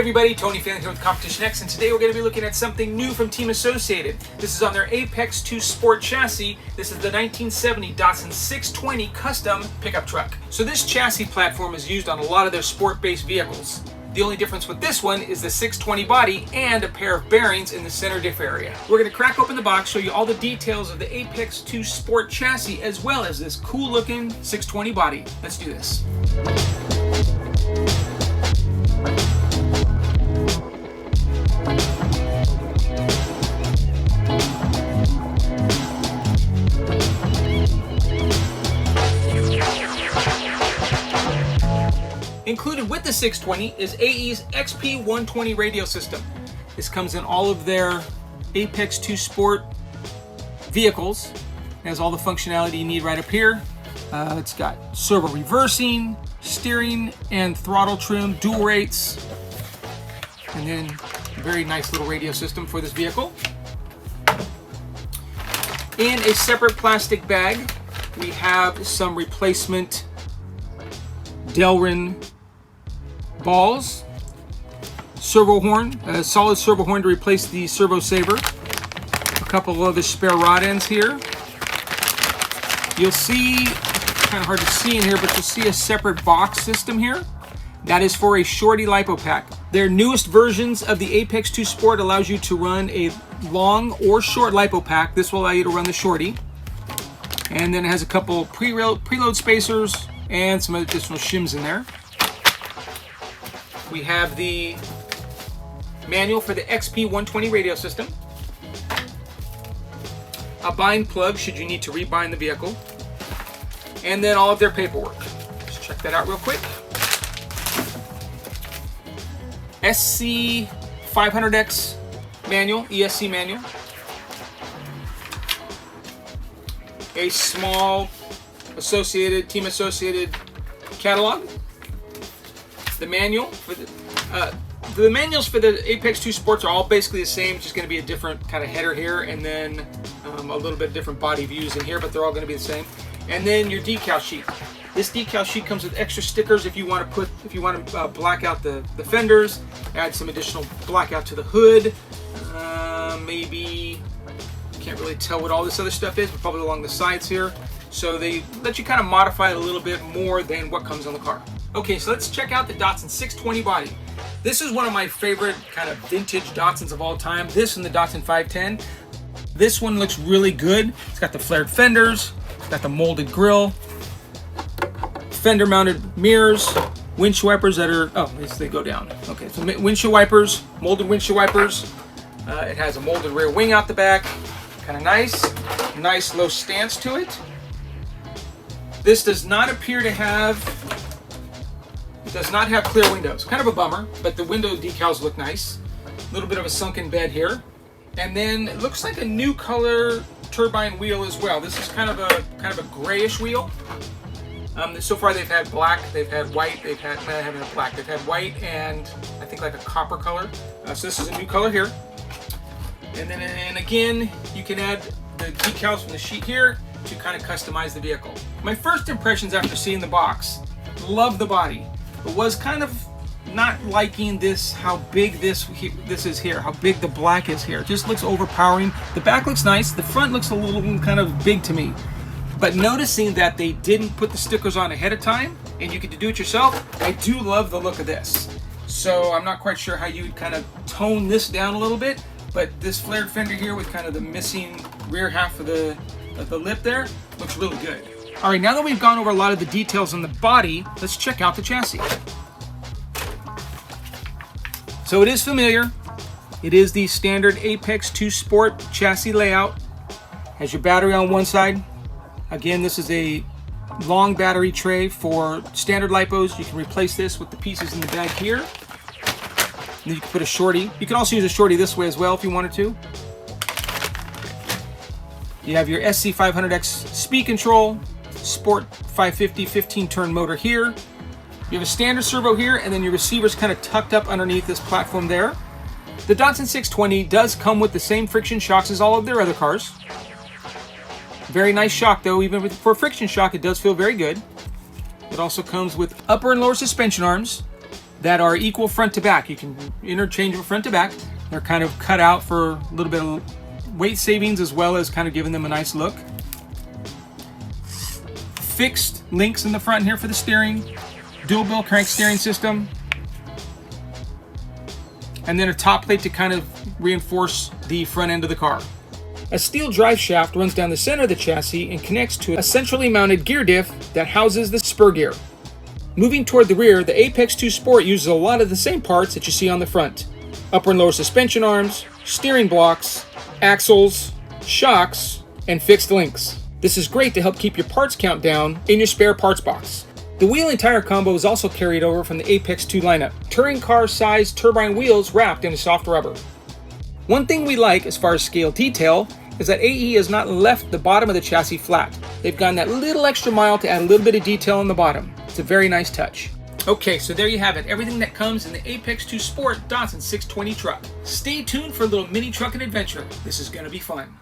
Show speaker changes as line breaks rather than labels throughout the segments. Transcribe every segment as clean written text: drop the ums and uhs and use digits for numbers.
everybody, Tony Phelan here with CompetitionX, and today we're going to be looking at something new from Team Associated. This is on their Apex2 Sport chassis. This is the 1970 Datsun 620 custom pickup truck. So this chassis platform is used on a lot of their sport-based vehicles. The only difference with this one is the 620 body and a pair of bearings in the center diff area. We're going to crack open the box, show you all the details of the Apex2 Sport chassis as well as this cool looking 620 body. Let's do this. Included with the 620 is AE's XP120 radio system. This comes in all of their Apex2 Sport vehicles. It has all the functionality you need right up here. It's got servo reversing, steering and throttle trim, dual rates, and then a very nice little radio system for this vehicle. In a separate plastic bag, we have some replacement Delrin balls, servo horn, a solid servo horn to replace the servo saver, a couple of other spare rod ends here. You'll see, kind of hard to see in here, but you'll see a separate box system here. That is for a shorty lipo pack. Their newest versions of the Apex2 Sport allows you to run a long or short lipo pack. This will allow you to run the shorty. And then it has a couple preload spacers and some additional shims in there. We have the manual for the XP120 radio system, a bind plug should you need to rebind the vehicle, and then all of their paperwork. Let's check that out real quick. SC500X manual, ESC manual, a small Team Associated catalog, the manual for the manuals for the Apex2 Sports are all basically the same, just going to be a different kind of header here, and then a little bit different body views in here, but they're all going to be the same. And then your decal sheet. This decal sheet comes with extra stickers if you want to black out the fenders, add some additional blackout to the hood. Maybe can't really tell what all this other stuff is, but probably along the sides here. So they let you kind of modify it a little bit more than what comes on the car. Okay, so let's check out the Datsun 620 body. This is one of my favorite kind of vintage Datsuns of all time. This and the Datsun 510. This one looks really good. It's got the flared fenders, it's got the molded grille, fender mounted mirrors, windshield wipers that are, oh, they go down. Okay, so windshield wipers, molded windshield wipers. It has a molded rear wing out the back. Kind of nice low stance to it. This does not appear to have, it does not have clear windows. Kind of a bummer, but the window decals look nice. A little bit of a sunken bed here. And then it looks like a new color turbine wheel as well. This is kind of a grayish wheel. So far they've had black, they've had white, they haven't had black. They've had white and I think like a copper color. So this is a new color here. And again, you can add the decals from the sheet here to kind of customize the vehicle. My first impressions after seeing the box, love the body, but was kind of not liking this, how big this is here, how big the black is here. It just looks overpowering. The back looks nice, the front looks a little kind of big to me. But noticing that they didn't put the stickers on ahead of time and you get to do it yourself, I do love the look of this. So I'm not quite sure how you would kind of tone this down a little bit, but this flared fender here with kind of the missing rear half of the lip there looks really good. All right, now that we've gone over a lot of the details on the body, let's check out the chassis. So it is familiar. It is the standard Apex2 Sport chassis layout. Has your battery on one side. Again, this is a long battery tray for standard lipos. You can replace this with the pieces in the bag here. And then you can put a shorty. You can also use a shorty this way as well if you wanted to. You have your SC500X speed control, Sport 550 15-turn motor here. You have a standard servo here, and then your receiver's kind of tucked up underneath this platform there. The Datsun 620 does come with the same friction shocks as all of their other cars. Very nice shock though, even for a friction shock, it does feel very good. It also comes with upper and lower suspension arms, that are equal front to back. You can interchange them front to back. They're kind of cut out for a little bit of weight savings as well as kind of giving them a nice look. Fixed links in the front here for the steering, dual bill crank steering system, and then a top plate to kind of reinforce the front end of the car. A steel drive shaft runs down the center of the chassis and connects to a centrally mounted gear diff that houses the spur gear. Moving toward the rear, the Apex2 Sport uses a lot of the same parts that you see on the front. Upper and lower suspension arms, steering blocks, axles, shocks, and fixed links. This is great to help keep your parts count down in your spare parts box. The wheel and tire combo is also carried over from the Apex2 lineup. Touring car sized turbine wheels wrapped in a soft rubber. One thing we like as far as scale detail is that AE has not left the bottom of the chassis flat. They've gone that little extra mile to add a little bit of detail on the bottom. It's a very nice touch. Okay, so there you have it. Everything that comes in the Apex2 Sport Datsun 620 truck. Stay tuned for a little mini trucking adventure. This is going to be fun.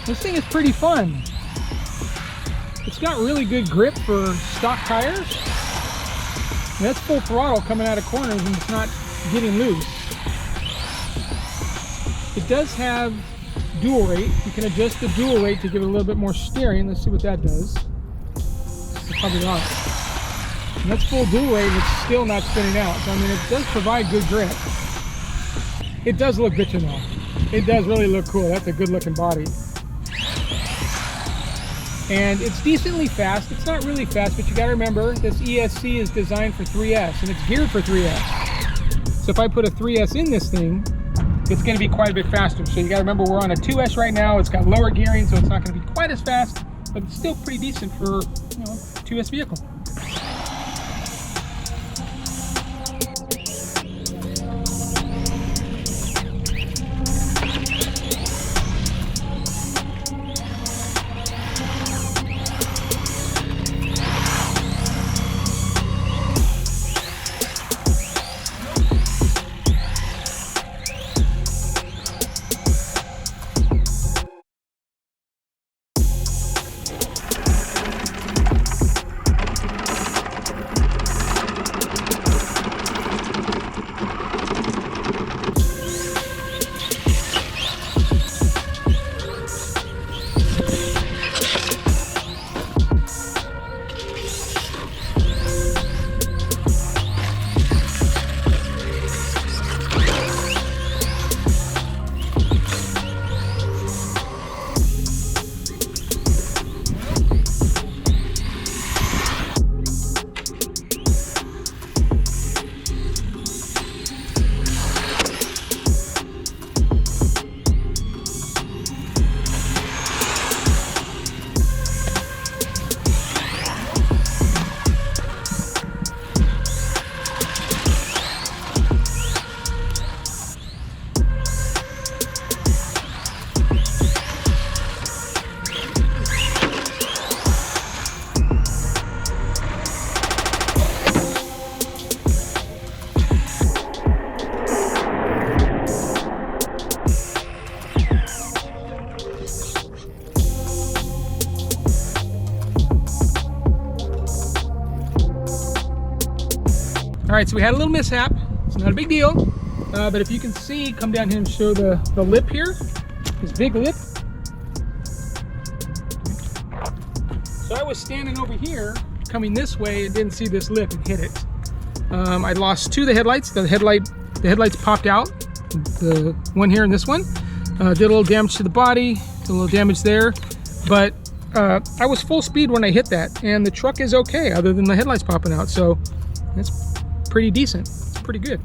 This thing is pretty fun. It's got really good grip for stock tires. And that's full throttle coming out of corners and it's not getting loose. It does have dual rate. You can adjust the dual rate to give it a little bit more steering. Let's see what that does. It's probably not. And that's full dual rate and it's still not spinning out. So I mean, it does provide good grip. It does look good to know. It does really look cool. That's a good looking body. And it's decently fast. It's not really fast, but you gotta remember this ESC is designed for 3S and it's geared for 3S. So if I put a 3S in this thing, it's gonna be quite a bit faster. So you gotta remember we're on a 2S right now. It's got lower gearing, so it's not gonna be quite as fast, but it's still pretty decent for, you know, a 2S vehicle. All right, so we had a little mishap. It's not a big deal, but if you can see, come down here and show the lip here, this big lip. So I was standing over here, coming this way, and didn't see this lip and hit it. I lost two of the headlights. The headlights popped out, the one here and this one. Did a little damage to the body, did a little damage there, but I was full speed when I hit that, and the truck is okay other than the headlights popping out, so that's pretty decent. It's pretty good.